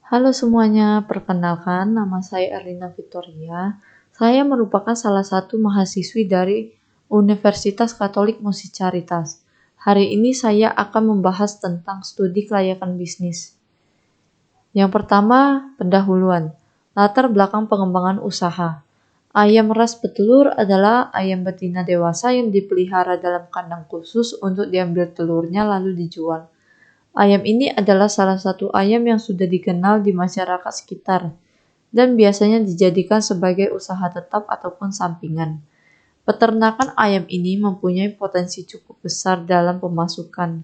Halo semuanya, perkenalkan nama saya Erlina Victoria. Saya merupakan salah satu mahasiswi dari Universitas Katolik Musi Caritas. Hari ini saya akan membahas tentang studi kelayakan bisnis. Yang pertama, pendahuluan. Latar belakang pengembangan usaha. Ayam ras petelur adalah ayam betina dewasa yang dipelihara dalam kandang khusus untuk diambil telurnya lalu dijual. Ayam ini adalah salah satu ayam yang sudah dikenal di masyarakat sekitar dan biasanya dijadikan sebagai usaha tetap ataupun sampingan. Peternakan ayam ini mempunyai potensi cukup besar dalam pemasukan.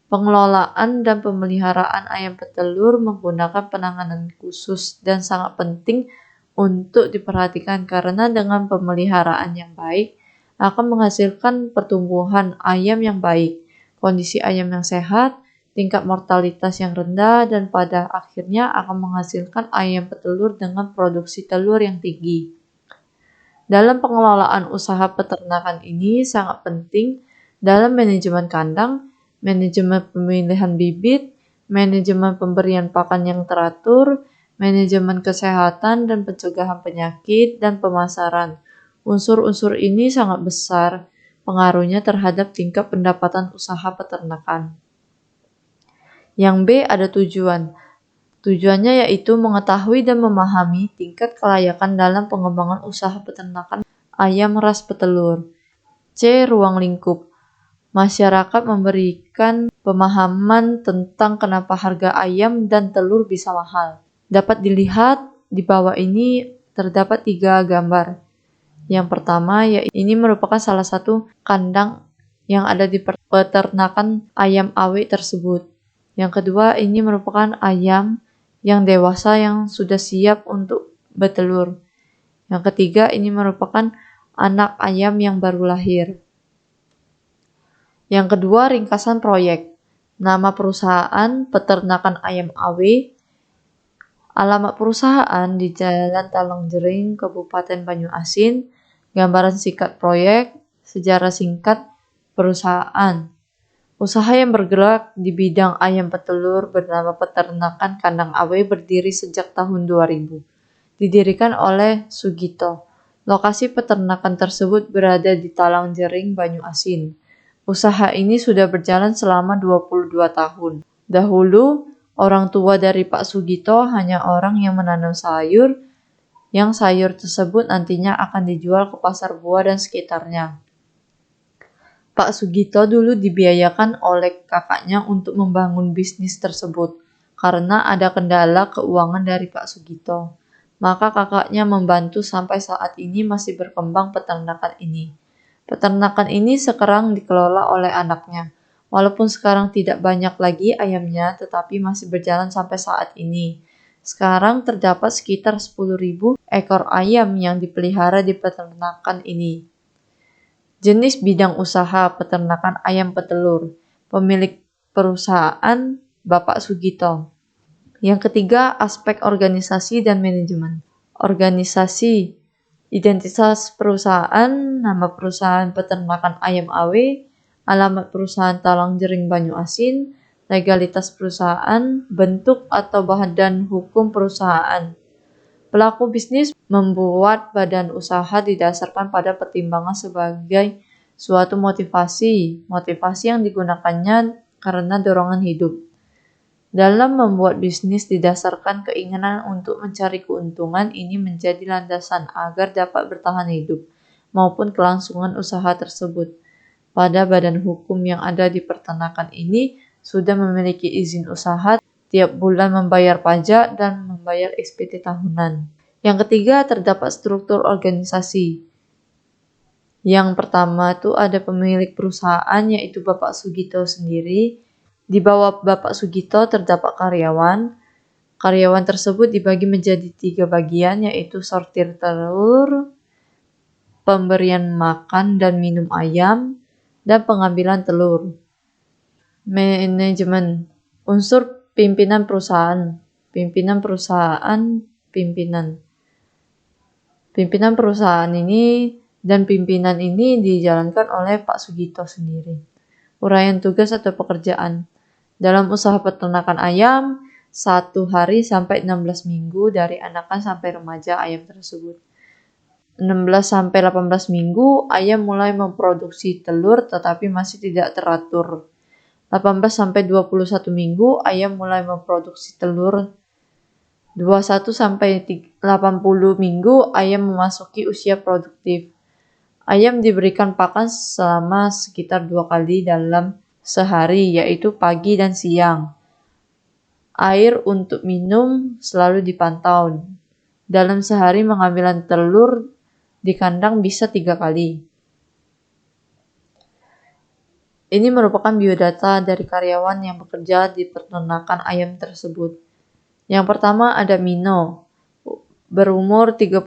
Pengelolaan dan pemeliharaan ayam petelur menggunakan penanganan khusus dan sangat penting untuk diperhatikan karena dengan pemeliharaan yang baik akan menghasilkan pertumbuhan ayam yang baik, kondisi ayam yang sehat, tingkat mortalitas yang rendah, dan pada akhirnya akan menghasilkan ayam petelur dengan produksi telur yang tinggi. Dalam pengelolaan usaha peternakan ini sangat penting dalam manajemen kandang, manajemen pemilihan bibit, manajemen pemberian pakan yang teratur, manajemen kesehatan dan pencegahan penyakit, dan pemasaran. Unsur-unsur ini sangat besar pengaruhnya terhadap tingkat pendapatan usaha peternakan. Yang B ada tujuan. Tujuannya yaitu mengetahui dan memahami tingkat kelayakan dalam pengembangan usaha peternakan ayam ras petelur. C. Ruang lingkup. Masyarakat memberikan pemahaman tentang kenapa harga ayam dan telur bisa mahal. Dapat dilihat di bawah ini terdapat 3 gambar. Yang pertama, ini merupakan salah satu kandang yang ada di peternakan ayam AW tersebut. Yang kedua, ini merupakan ayam yang dewasa yang sudah siap untuk bertelur. Yang ketiga, ini merupakan anak ayam yang baru lahir. Yang kedua, ringkasan proyek. Nama perusahaan peternakan ayam AW. Alamat perusahaan di Jalan Talangjering, Kabupaten Banyuasin. Gambaran singkat proyek, sejarah singkat perusahaan. Usaha yang bergerak di bidang ayam petelur bernama Peternakan Kandang AW berdiri sejak tahun 2000. Didirikan oleh Sugito. Lokasi peternakan tersebut berada di Talangjering, Banyuasin. Usaha ini sudah berjalan selama 22 tahun. Dahulu, orang tua dari Pak Sugito hanya orang yang menanam sayur, yang sayur tersebut nantinya akan dijual ke pasar buah dan sekitarnya. Pak Sugito dulu dibiayakan oleh kakaknya untuk membangun bisnis tersebut. Karena ada kendala keuangan dari Pak Sugito, maka kakaknya membantu sampai saat ini masih berkembang peternakan ini. Peternakan ini sekarang dikelola oleh anaknya. Walaupun sekarang tidak banyak lagi ayamnya, tetapi masih berjalan sampai saat ini. Sekarang terdapat sekitar 10.000 ekor ayam yang dipelihara di peternakan ini. Jenis bidang usaha peternakan ayam petelur. Pemilik perusahaan Bapak Sugito. Yang ketiga, aspek organisasi dan manajemen. Organisasi. Identitas perusahaan, nama perusahaan peternakan ayam AW, alamat perusahaan Talangjering Banyuasin, legalitas perusahaan, bentuk atau badan hukum perusahaan. Pelaku bisnis membuat badan usaha didasarkan pada pertimbangan sebagai suatu motivasi yang digunakannya karena dorongan hidup. Dalam membuat bisnis didasarkan keinginan untuk mencari keuntungan, ini menjadi landasan agar dapat bertahan hidup maupun kelangsungan usaha tersebut. Pada badan hukum yang ada di peternakan ini sudah memiliki izin usaha, tiap bulan membayar pajak dan membayar SPT tahunan. Yang ketiga, terdapat struktur organisasi. Yang pertama itu ada pemilik perusahaan yaitu Bapak Sugito sendiri. Di bawah Bapak Sugito terdapat karyawan. Karyawan tersebut dibagi menjadi 3 bagian yaitu sortir telur, pemberian makan dan minum ayam, dan pengambilan telur. Manajemen. Unsur pimpinan perusahaan. Pimpinan perusahaan ini dan pimpinan ini dijalankan oleh Pak Sugito sendiri. Uraian tugas atau pekerjaan. Dalam usaha peternakan ayam, 1 hari sampai 16 minggu dari anakan sampai remaja ayam tersebut. 16 sampai 18 minggu ayam mulai memproduksi telur tetapi masih tidak teratur. 18 sampai 21 minggu ayam mulai memproduksi telur. 21 sampai 80 minggu ayam memasuki usia produktif. Ayam diberikan pakan selama sekitar 2 kali dalam sehari, yaitu pagi dan siang. Air untuk minum selalu dipantau. Dalam sehari pengambilan telur di kandang bisa 3 kali. Ini merupakan biodata dari karyawan yang bekerja di peternakan ayam tersebut. Yang pertama ada Mino, berumur 38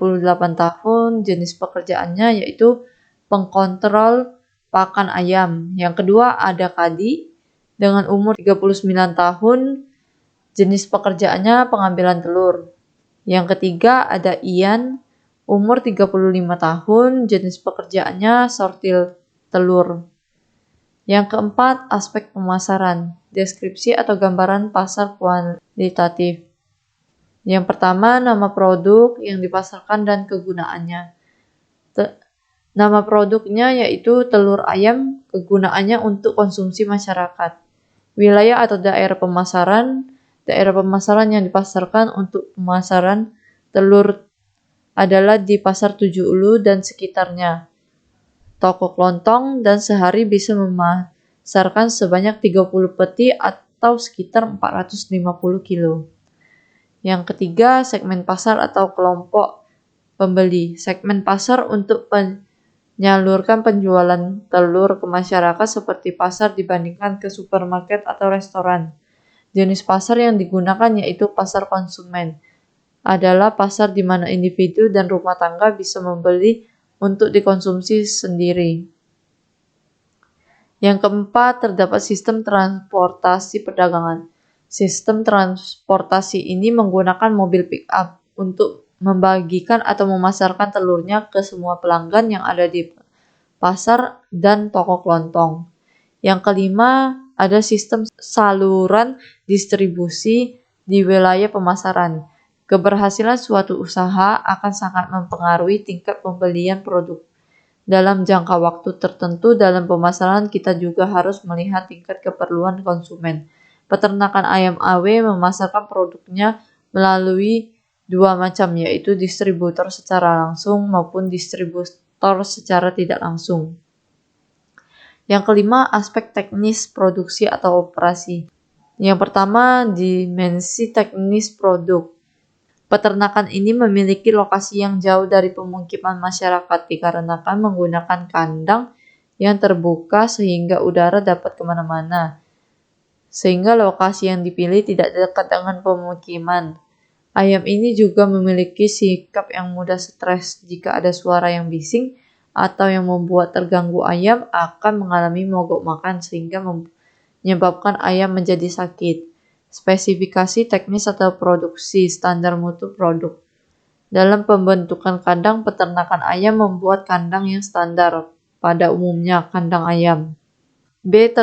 tahun, jenis pekerjaannya yaitu pengkontrol pakan ayam. Yang kedua ada Kadi, dengan umur 39 tahun, jenis pekerjaannya pengambilan telur. Yang ketiga ada Ian, umur 35 tahun, jenis pekerjaannya sortir telur. Yang keempat, aspek pemasaran, deskripsi atau gambaran pasar kualitatif. Yang pertama, nama produk yang dipasarkan dan kegunaannya. Nama produknya yaitu telur ayam, kegunaannya untuk konsumsi masyarakat. Wilayah atau daerah pemasaran yang dipasarkan untuk pemasaran telur adalah di Pasar Tujuh Ulu dan sekitarnya. Toko kelontong dan sehari bisa memasarkan sebanyak 30 peti atau sekitar 450 kilo. Yang ketiga, segmen pasar atau kelompok pembeli. Segmen pasar untuk menyalurkan penjualan telur ke masyarakat seperti pasar dibandingkan ke supermarket atau restoran. Jenis pasar yang digunakan yaitu pasar konsumen. Adalah pasar di mana individu dan rumah tangga bisa membeli untuk dikonsumsi sendiri. Yang keempat, terdapat sistem transportasi perdagangan. Sistem transportasi ini menggunakan mobil pick-up untuk membagikan atau memasarkan telurnya ke semua pelanggan yang ada di pasar dan toko kelontong. Yang kelima, ada sistem saluran distribusi di wilayah pemasaran. Keberhasilan suatu usaha akan sangat mempengaruhi tingkat pembelian produk. Dalam jangka waktu tertentu dalam pemasaran kita juga harus melihat tingkat keperluan konsumen. Peternakan ayam AW memasarkan produknya melalui 2 macam, yaitu distributor secara langsung maupun distributor secara tidak langsung. Yang kelima, aspek teknis produksi atau operasi. Yang pertama, dimensi teknis produk. Peternakan ini memiliki lokasi yang jauh dari pemukiman masyarakat dikarenakan menggunakan kandang yang terbuka sehingga udara dapat kemana-mana. Sehingga lokasi yang dipilih tidak dekat dengan pemukiman. Ayam ini juga memiliki sikap yang mudah stres. Jika ada suara yang bising atau yang membuat terganggu, ayam akan mengalami mogok makan sehingga menyebabkan ayam menjadi sakit. Spesifikasi teknis atau produksi, standar mutu produk. Dalam pembentukan kandang peternakan ayam membuat kandang yang standar, pada umumnya kandang ayam. B.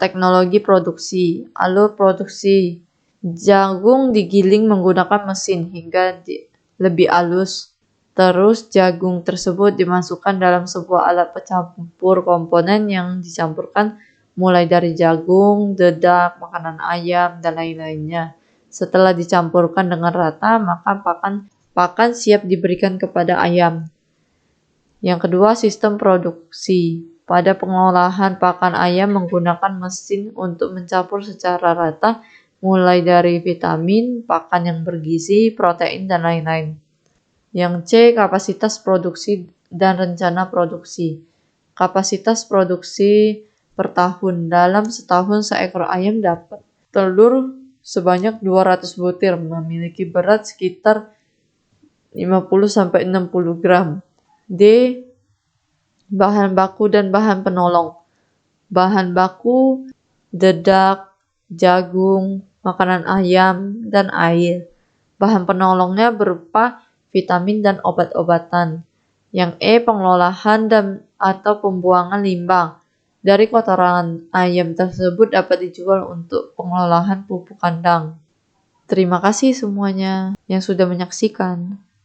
Teknologi produksi. Alur produksi. Jagung digiling menggunakan mesin hingga lebih halus. Terus jagung tersebut dimasukkan dalam sebuah alat pencampur komponen yang dicampurkan mulai dari jagung, dedak, makanan ayam, dan lain-lainnya. Setelah dicampurkan dengan rata, maka pakan siap diberikan kepada ayam. Yang kedua, sistem produksi. Pada pengolahan pakan ayam menggunakan mesin untuk mencampur secara rata, mulai dari vitamin, pakan yang bergizi, protein, dan lain-lain. Yang C, kapasitas produksi dan rencana produksi. Kapasitas produksi per tahun. Dalam setahun seekor ayam dapat telur sebanyak 200 butir, memiliki berat sekitar 50-60 gram. D. Bahan baku dan bahan penolong. Bahan baku, dedak, jagung, makanan ayam, dan air. Bahan penolongnya berupa vitamin dan obat-obatan. Yang E. Pengolahan atau pembuangan limbah. Dari kotoran ayam tersebut dapat dijual untuk pengolahan pupuk kandang. Terima kasih semuanya yang sudah menyaksikan.